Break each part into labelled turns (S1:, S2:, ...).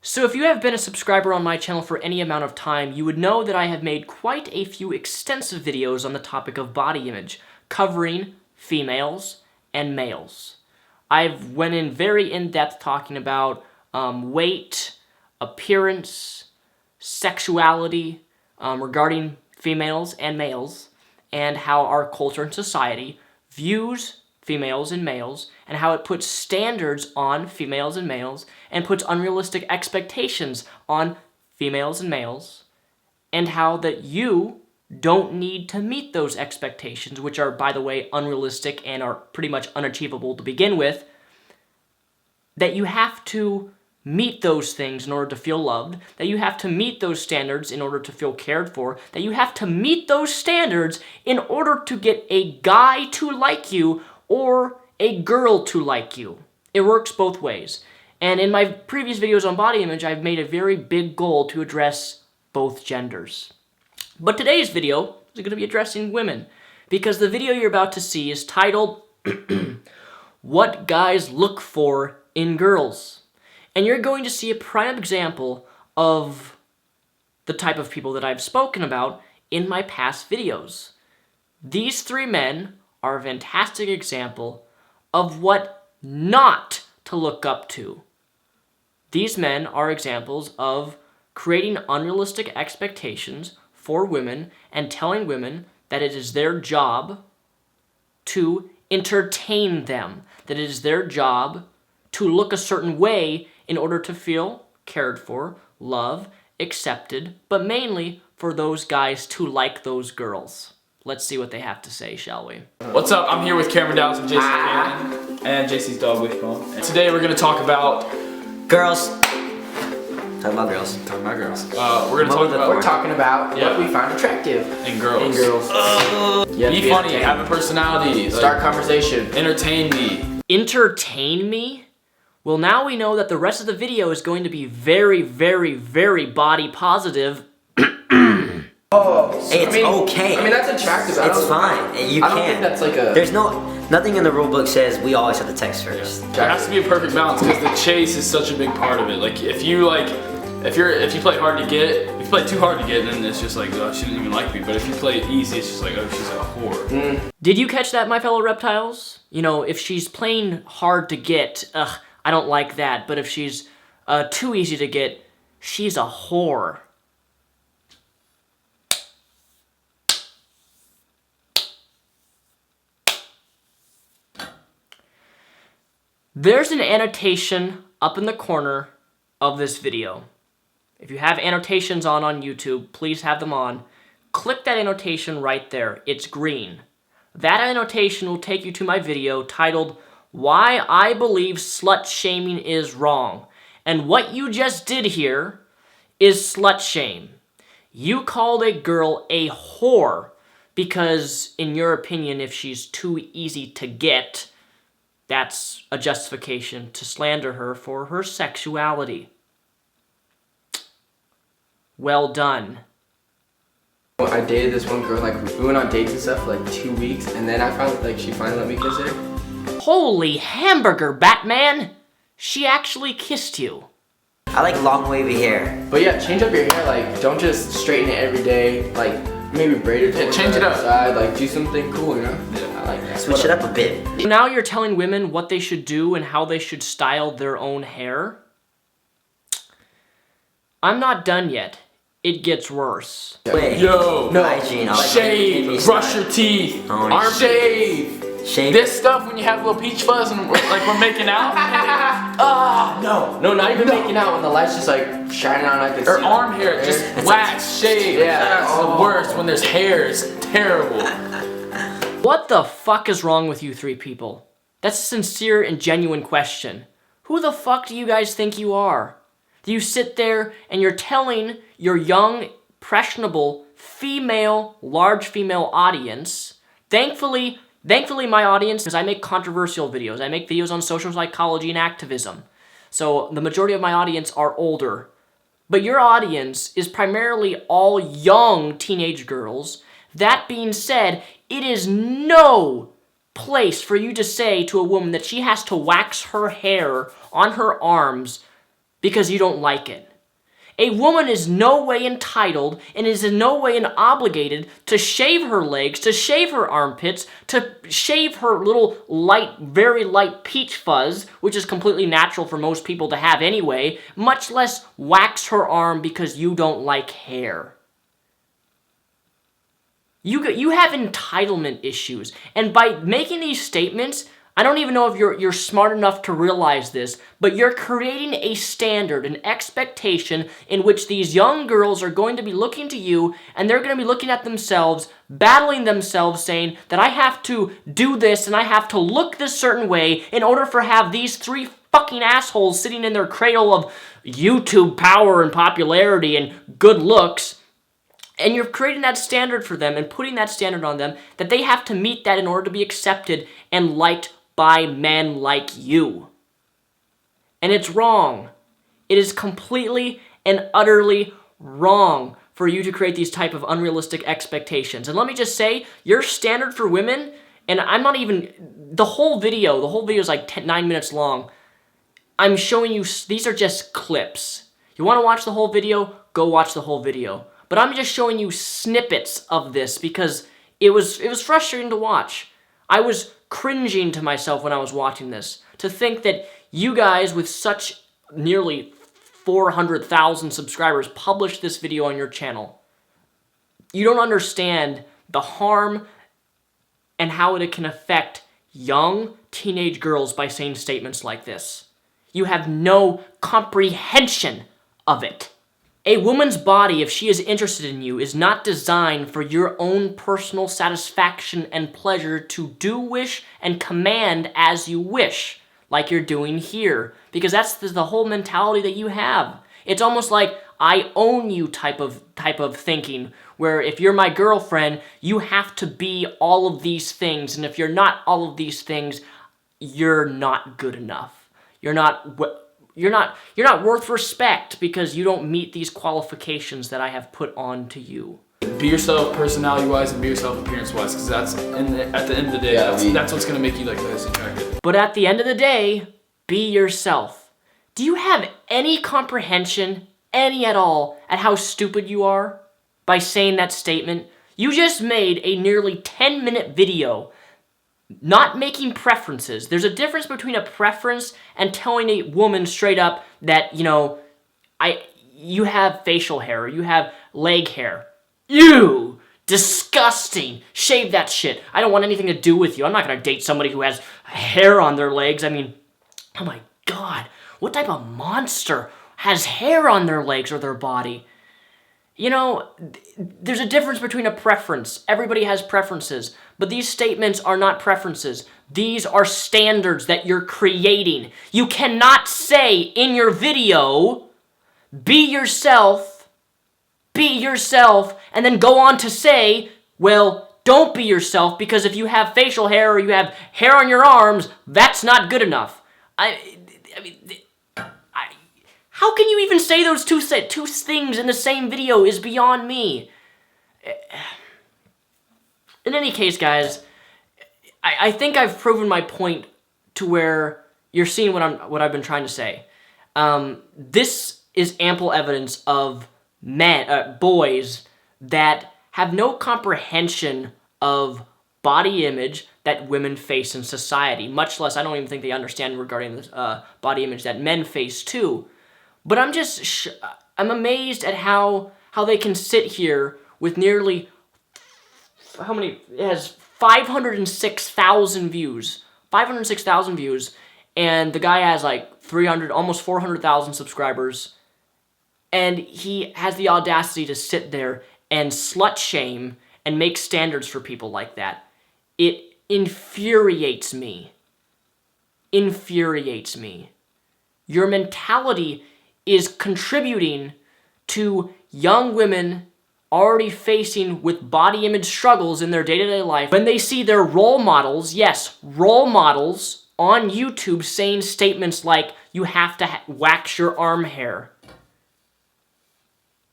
S1: So if you have been a subscriber on my channel for any amount of time, you would know that I have made quite a few extensive videos on the topic of body image, covering females and males. I've went in very in-depth talking about weight, appearance, sexuality, regarding females and males, and how our culture and society views females and males, and how it puts standards on females and males, and puts unrealistic expectations on females and males, and how that you don't need to meet those expectations, which are, by the way, unrealistic and are pretty much unachievable to begin with, that you have to meet those things in order to feel loved, that you have to meet those standards in order to feel cared for, that you have to meet those standards in order to get a guy to like you or a girl to like you. It works both ways. And in my previous videos on body image, I've made a very big goal to address both genders. But today's video is going to be addressing women, because the video you're about to see is titled, What Guys Look For in Girls. And you're going to see a prime example of the type of people that I've spoken about in my past videos. These three men are a fantastic example of what not to look up to. These men are examples of creating unrealistic expectations for women and telling women that it is their job to entertain them, that it is their job to look a certain way in order to feel cared for, loved, accepted, but mainly for those guys to like those girls. Let's see what they have to say, shall we?
S2: What's up? I'm here with Cameron Dallas and Jason Cannon and JC's dog Wishbone. And today we're going to talk about
S3: girls. Talking about girls.
S2: Talking about girls. We're
S4: talking about what we find attractive
S2: in girls.
S4: In girls.
S2: Be funny, have a personality.
S4: Start conversation.
S2: Entertain me.
S1: Entertain me? Well, now we know that the rest of the video is going to be very, very, very body positive.
S3: It's okay.
S4: I mean, that's attractive.
S3: It's fine. You
S4: I don't think that's like a...
S3: There's nothing in the rule book says we always have to text first.
S2: Yeah. There has to be a perfect balance because the chase is such a big part of it. Like if you play hard to get, if you play too hard to get, then it's just like, oh, she didn't even like me. But if you play it easy, it's just like, oh, she's a whore.
S1: Did you catch that, my fellow reptiles? You know, if she's playing hard to get, I don't like that. But if she's too easy to get, she's a whore. There's an annotation up in the corner of this video. If you have annotations on YouTube, please have them on. Click that annotation right there. It's green. That annotation will take you to my video titled, Why I Believe Slut-Shaming is Wrong. And what you just did here is slut-shame. You called a girl a whore because, in your opinion, if she's too easy to get, that's a justification to slander her for her sexuality. Well done.
S4: I dated this one girl, we went on dates and stuff for 2 weeks, and then I found she finally let me kiss her.
S1: Holy hamburger, Batman! She actually kissed you.
S3: I like long wavy hair.
S4: But yeah, change up your hair, don't just straighten it every day, maybe braid it to
S2: change it up.
S4: Side, do something cool, you know?
S2: Yeah.
S4: I like that.
S3: Switch it up a bit.
S1: Now you're telling women what they should do and how they should style their own hair? I'm not done yet. It gets worse.
S3: Wait.
S2: Yo,
S3: no. Hygiene.
S2: Shave, brush your teeth, arm shave. This stuff when you have a little peach fuzz and we're making out.
S4: No, not even making out when the light's just shining on. I can see.
S2: Or arm hair, just wax, shave.
S4: Yeah,
S2: that's the worst when there's hair. It's terrible.
S1: What the fuck is wrong with you three people? That's a sincere and genuine question. Who the fuck do you guys think you are? Do you sit there and you're telling your young, impressionable, large female audience, thankfully my audience, because I make controversial videos, I make videos on social psychology and activism, so the majority of my audience are older, but your audience is primarily all young teenage girls. That being said, it is no place for you to say to a woman that she has to wax her hair on her arms because you don't like it. A woman is no way entitled and is in no way obligated to shave her legs, to shave her armpits, to shave her little light, very light peach fuzz, which is completely natural for most people to have anyway, much less wax her arm because you don't like hair. You have entitlement issues, and by making these statements, I don't even know if you're smart enough to realize this, but you're creating a standard, an expectation in which these young girls are going to be looking to you, and they're going to be looking at themselves, battling themselves, saying that I have to do this and I have to look this certain way in order for have these three fucking assholes sitting in their cradle of YouTube power and popularity and good looks. And you're creating that standard for them and putting that standard on them that they have to meet that in order to be accepted and liked by men like you. And it's wrong. It is completely and utterly wrong for you to create these type of unrealistic expectations. And let me just say, your standard for women, and I'm not even, the whole video is like 9 minutes long. I'm showing you, these are just clips. You want to watch the whole video? Go watch the whole video. But I'm just showing you snippets of this because it was frustrating to watch. I was cringing to myself when I was watching this, to think that you guys with such nearly 400,000 subscribers published this video on your channel. You don't understand the harm and how it can affect young teenage girls by saying statements like this. You have no comprehension of it. A woman's body, if she is interested in you, is not designed for your own personal satisfaction and pleasure to do, wish, and command as you wish, like you're doing here. Because that's the whole mentality that you have. It's almost like I own you type of thinking, where if you're my girlfriend, you have to be all of these things, and if you're not all of these things, you're not good enough. You're not worth respect because you don't meet these qualifications that I have put on to you.
S2: Be yourself personality-wise and be yourself appearance-wise, because at the end of the day, that's what's gonna make you like less attractive.
S1: But at the end of the day, be yourself. Do you have any comprehension, any at all, at how stupid you are by saying that statement? You just made a nearly 10-minute video not making preferences. There's a difference between a preference and telling a woman straight up that, you have facial hair, or you have leg hair. Ew! Disgusting! Shave that shit. I don't want anything to do with you. I'm not gonna date somebody who has hair on their legs. I mean, oh my god. What type of monster has hair on their legs or their body? There's a difference between a preference. Everybody has preferences. But these statements are not preferences. These are standards that you're creating. You cannot say in your video, be yourself, and then go on to say, well, don't be yourself because if you have facial hair or you have hair on your arms, that's not good enough. How can you even say those two things in the same video is beyond me. In any case, guys, I think I've proven my point to where you're seeing what I've been trying to say. This is ample evidence of boys that have no comprehension of body image that women face in society, much less, I don't even think they understand regarding the body image that men face too. But I'm amazed at how they can sit here with nearly, how many, it has 506,000 views. 506,000 views, and the guy has like almost 400,000 subscribers, and he has the audacity to sit there and slut shame and make standards for people like that. It infuriates me. Infuriates me. Your mentality is contributing to young women already facing with body image struggles in their day-to-day life when they see their role models, yes, role models on YouTube saying statements like, you have to wax your arm hair.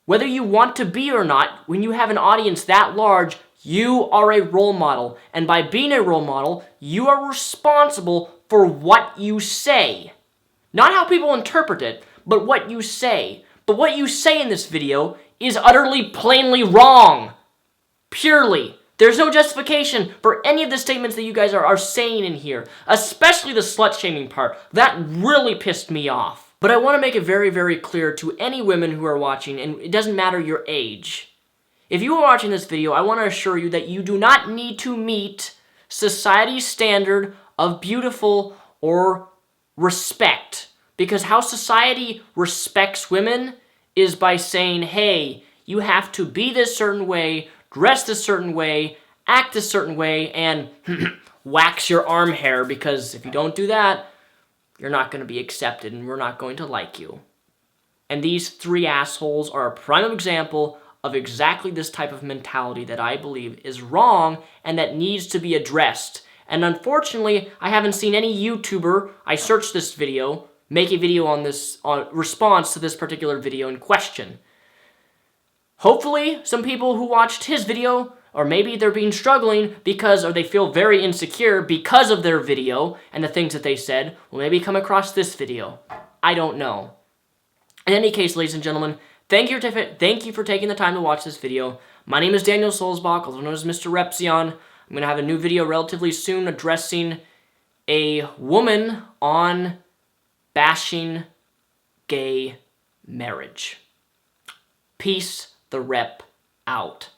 S1: Whether you want to be or not, when you have an audience that large, you are a role model. And by being a role model, you are responsible for what you say. Not how people interpret it, but what you say. But what you say in this video is utterly, plainly wrong. Purely. There's no justification for any of the statements that you guys are saying in here, especially the slut-shaming part. That really pissed me off. But I want to make it very, very clear to any women who are watching, and it doesn't matter your age. If you are watching this video, I want to assure you that you do not need to meet society's standard of beautiful or respect. Because how society respects women is by saying, hey, you have to be this certain way, dress this certain way, act this certain way, and wax your arm hair, because if you don't do that, you're not going to be accepted and we're not going to like you. And these three assholes are a prime example of exactly this type of mentality that I believe is wrong and that needs to be addressed. And unfortunately, I haven't seen any YouTuber, I searched this video, make a video on this response to this particular video in question. Hopefully, some people who watched his video, or maybe they're being struggling or they feel very insecure because of their video and the things that they said, will maybe come across this video. I don't know. In any case, ladies and gentlemen, thank you for taking the time to watch this video. My name is Daniel Solzbach, also known as Mr. Repzion. I'm going to have a new video relatively soon addressing a woman on bashing gay marriage. Peace the rep out.